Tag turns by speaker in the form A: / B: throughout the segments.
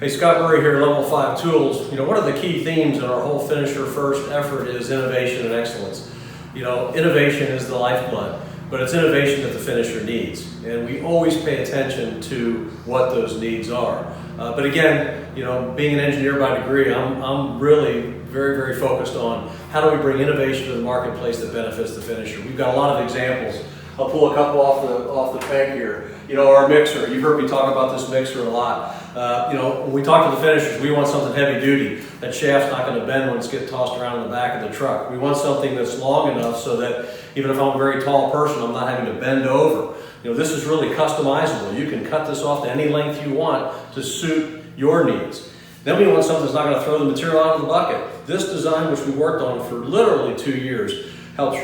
A: Hey, Scott Murray here, Level 5 Tools. One of the key themes in our whole Finisher First effort is innovation and excellence. Innovation is the lifeblood, but it's innovation that the finisher needs. And we always pay attention to what those needs are. But again, being an engineer by degree, I'm really very, very focused on how do we bring innovation to the marketplace that benefits the finisher. We've got a lot of examples. I'll pull a couple off the peg here. Our mixer, you've heard me talk about this mixer a lot. When we talk to the finishers, we want something heavy duty. That shaft's not going to bend when it's getting tossed around in the back of the truck. We want something that's long enough so that even if I'm a very tall person, I'm not having to bend over. This is really customizable. You can cut this off to any length you want to suit your needs. Then we want something that's not going to throw the material out of the bucket. This design, which we worked on for literally 2 years, helps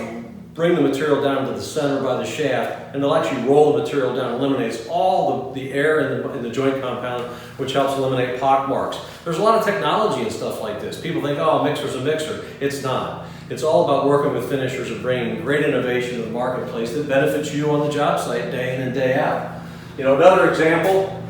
A: bring the material down to the center by the shaft, and it'll actually roll the material down, eliminates all the air in the joint compound, which helps eliminate pock marks. There's a lot of technology and stuff like this. People think, oh, a mixer's a mixer. It's not. It's all about working with finishers and bringing great innovation to the marketplace that benefits you on the job site day in and day out. Another example,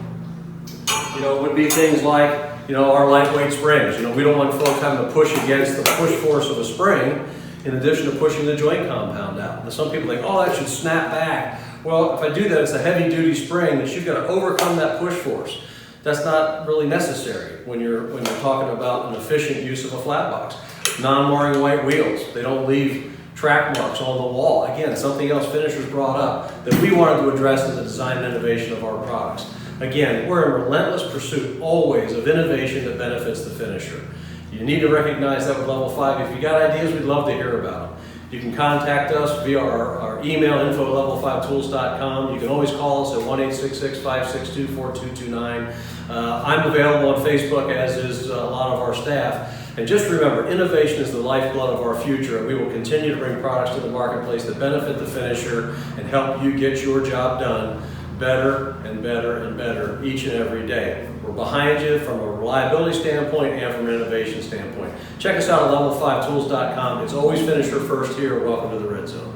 A: would be things like, our lightweight springs. We don't want folks having to push against the push force of a spring, in addition to pushing the joint compound out. Now, some people think, oh, that should snap back. Well, if I do that, it's a heavy duty spring that you've got to overcome that push force. That's not really necessary when you're talking about an efficient use of a flat box. Non-marring white wheels, they don't leave track marks on the wall. Again, something else finishers brought up that we wanted to address in the design and innovation of our products. Again, we're in relentless pursuit always of innovation that benefits the finisher. You need to recognize that with Level 5. If you got ideas, we'd love to hear about them. You can contact us via our email, info@level5tools.com. You can always call us at 1-866-562-4229. I'm available on Facebook, as is a lot of our staff. And just remember, innovation is the lifeblood of our future, and we will continue to bring products to the marketplace that benefit the finisher and help you get your job done better and better and better each and every day. We're behind you from a reliability standpoint and from an innovation standpoint. Check us out at level5tools.com. It's always finisher first here. Welcome to the Red Zone.